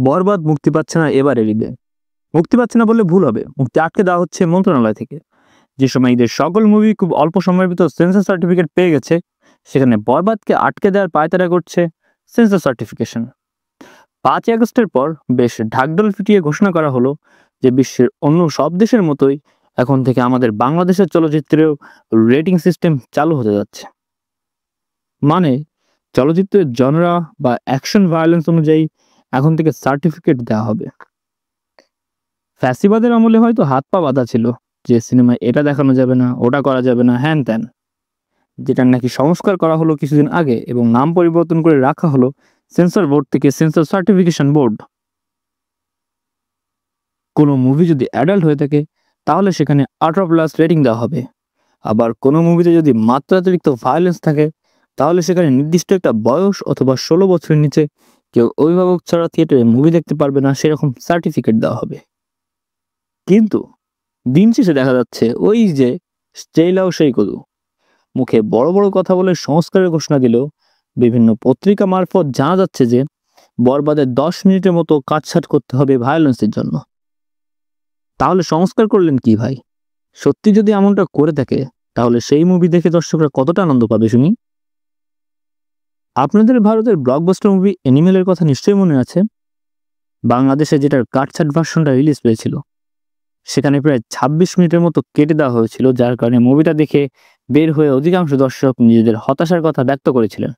বরবাদ মুক্তি পাচ্ছে না এবারের ঈদে। মুক্তি পাচ্ছে না বললে ভুল হবে, মুক্তি আটকে দেওয়া হচ্ছে মন্ত্রণালয় থেকে। যে সময় ঈদের সকল মুভি খুব অল্প সময়ের ভিতর সেন্সর সার্টিফিকেট পেয়ে গেছে, সেখানে বরবাদকে আটকে দেওয়ার পায়তারা করছে সেন্সর সার্টিফিকেশন। 5ই আগস্টের পর বেশ ঢাকঢোল পিটিয়ে ঘোষণা করা হলো যে বিশ্বের অন্য সব দেশের মতোই এখন থেকে আমাদের বাংলাদেশের চলচ্চিত্রেও রেটিং সিস্টেম চালু হতে যাচ্ছে। মানে চলচ্চিত্রের জনরা বা অ্যাকশন ভায়োলেন্স অনুযায়ী এখন থেকে সার্টিফিকেট দেওয়া হবে। ফ্যাসিবাদের আমলে হয়তো হাত পা বাঁধা ছিল যে সিনেমায় এটা দেখানো যাবে না, ওটা করা যাবে না, হ্যান ত্যান, যেটা নাকি সংস্কার করা হলো কিছুদিন আগে এবং নাম পরিবর্তন করে রাখা হলো সেন্সর বোর্ড থেকে সেন্সর সার্টিফিকেশন বোর্ড। কোনো মুভি যদি অ্যাডাল্ট হয়ে থাকে তাহলে সেখানে 18+ রেটিং দেওয়া হবে। আবার কোনো মুভিতে যদি মাত্রাতিরিক্ত ভায়োলেন্স থাকে তাহলে সেখানে নির্দিষ্ট একটা বয়স অথবা 16 বছরের নিচে কেউ অভিভাবক ছাড়া থিয়েটারে মুভি দেখতে পারবে না, সেরকম সার্টিফিকেট দেওয়া হবে। কিন্তু দিন শেষে দেখা যাচ্ছে ওই যে স্টেইলাও সেই কদু, মুখে বড় বড় কথা বলে সংস্কারের ঘোষণা দিলেও বিভিন্ন পত্রিকা মারফত জানা যাচ্ছে যে বরবাদের 10 মিনিটের মতো কাটছাট করতে হবে ভায়োলেন্সের জন্য। তাহলে সংস্কার করলেন কি ভাই? সত্যি যদি এমনটা করে থাকে তাহলে সেই মুভি দেখে দর্শকরা কতটা আনন্দ পাবে শুনি। আপনাদের ভারতের ব্লকবাস্টার মুভি অ্যানিমেলের কথা নিশ্চয়ই মনে আছে। বাংলাদেশে যেটার কাটছাট ভার্সনটা রিলিজ পেয়েছিল সেখানে প্রায় 26 মিনিটের মতো কেটে দেওয়া হয়েছিল, যার কারণে মুভিটা দেখে বের হয়ে অধিকাংশ দর্শক নিজেদের হতাশার কথা ব্যক্ত করেছিলেন।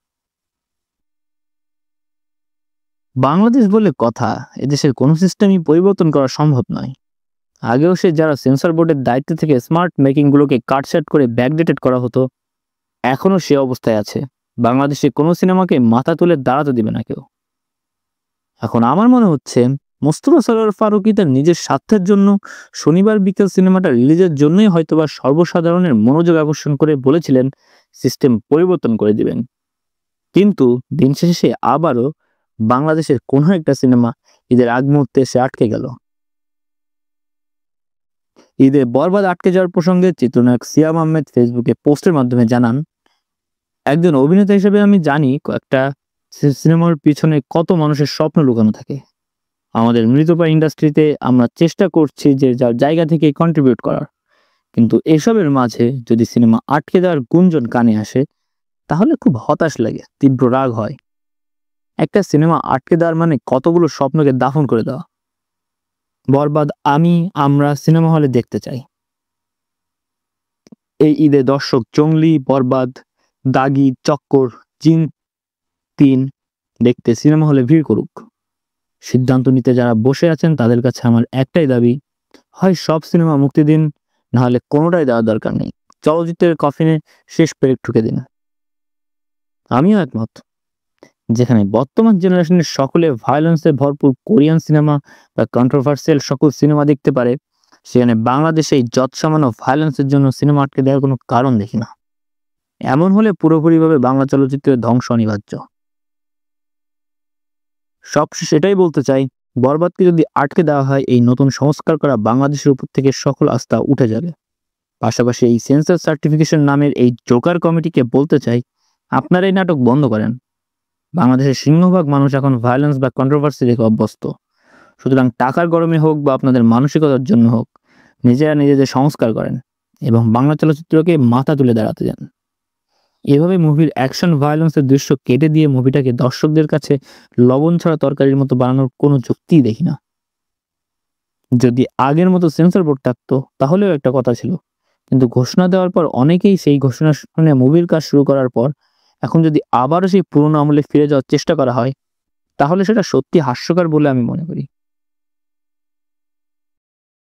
বাংলাদেশ বলে কথা, এদেশের কোনো সিস্টেমই পরিবর্তন করা সম্ভব নয়। আগেও যারা সেন্সর বোর্ডের দায়িত্ব থেকে স্মার্ট মেকিংগুলোকে কাটছাট করে ব্যাকডেটেড করা হতো, এখনও সে অবস্থায় আছে। বাংলাদেশে কোনো সিনেমাকে মাথা তুলে দাঁড়াতে দিবে না কেউ। এখন আমার মনে হচ্ছে মোস্তফা সরোয়ার ফারুকী তার নিজের স্বার্থের জন্য শনিবার বিকেল সিনেমাটা রিলিজের জন্যই হয়তোবা সর্বসাধারণের মনোযোগ আকর্ষণ করে বলেছিলেন সিস্টেম পরিবর্তন করে দিবেন। কিন্তু দিন শেষে সে আবারও বাংলাদেশের কোনো একটা সিনেমা ঈদের আগ মুহূর্তে সে আটকে গেল। ঈদে বরবাদ আটকে যাওয়ার প্রসঙ্গে চিত্রনায়ক সিয়াম আহমেদ ফেসবুকে পোস্টের মাধ্যমে জানান, একজন অভিনেতা হিসেবে আমি জানি একটা সিনেমার পিছনে কত মানুষের স্বপ্ন লুকানো থাকে। আমাদের মৃতপ্রায় ইন্ডাস্ট্রিতে আমরা চেষ্টা করছি যে যার জায়গা থেকে কন্ট্রিবিউট করার, কিন্তু এসবের মাঝে যদি সিনেমা আটকে দেওয়ার গুঞ্জন কানে আসে তাহলে খুব হতাশ লাগে, তীব্র রাগ হয়। একটা সিনেমা আটকে দেওয়ার মানে কতগুলো স্বপ্নকে দাফন করে দেওয়া। বরবাদ আমরা সিনেমা হলে দেখতে চাই। এই ঈদে দর্শক জঙ্গলি, বরবাদ, দাগি, চক্কর, জিন 3 দেখতে সিনেমা হলে ভিড় করুক। সিদ্ধান্ত নিতে যারা বসে আছেন তাদের কাছে আমার একটাই দাবি, হয় সব সিনেমা মুক্তি দিন, নাহলে কোনোটাই দেওয়ার দরকার নেই। চলচ্চিত্রের কফিনে শেষ পেরেক ঠুকে দিন। আমিও একমত। যেখানে বর্তমান জেনারেশনের সকলে ভায়োলেন্সে ভরপুর কোরিয়ান সিনেমা বা কন্ট্রোভার্সিয়াল সকল সিনেমা দেখতে পারে, সেখানে বাংলাদেশে এই যৎসামান্য ভায়োলেন্সের জন্য সিনেমা আটকে দেওয়ার কোনো কারণ দেখি না। এমন হলে পুরোপুরিভাবে বাংলা চলচ্চিত্রের ধ্বংস অনিবার্য। সবশেষে এটাই বলতে চাই, বরবাদকে যদি আটকে দেওয়া হয় এই নতুন সংস্কার করা বাংলাদেশের উপর থেকে সকল আস্থা উঠে যাবে। পাশাপাশি এই সেন্সর সার্টিফিকেশন নামের এই জোকার কমিটিকে বলতে চাই, আপনারা এই নাটক বন্ধ করেন। বাংলাদেশের সিংহভাগ মানুষ এখন ভায়োলেন্স বা কন্ট্রোভার্সি দেখে অভ্যস্ত। সুতরাং টাকার গরমে হোক বা আপনাদের মানসিকতার জন্য হোক, নিজেরা নিজেদের সংস্কার করেন এবং বাংলা চলচ্চিত্রকে মাথা তুলে দাঁড়াতে যান। এভাবে মুভির অ্যাকশন ভায়োলেন্সের দৃশ্য কেটে দিয়ে মুভিটাকে দর্শকদের কাছে লবণ ছাড়া তরকারির মতো বানানোর কোনো যুক্তিই দেখি না। যদি আগের মতো সেন্সর বোর্ড থাকতো তাহলেও একটা কথা ছিল, কিন্তু ঘোষণা দেওয়ার পর অনেকেই সেই ঘোষণা শুনে মুভির কাজ শুরু করার পর এখন যদি আবারও সেই পুরনো আমলে ফিরে যাওয়ার চেষ্টা করা হয় তাহলে সেটা সত্যি হাস্যকর বলে আমি মনে করি।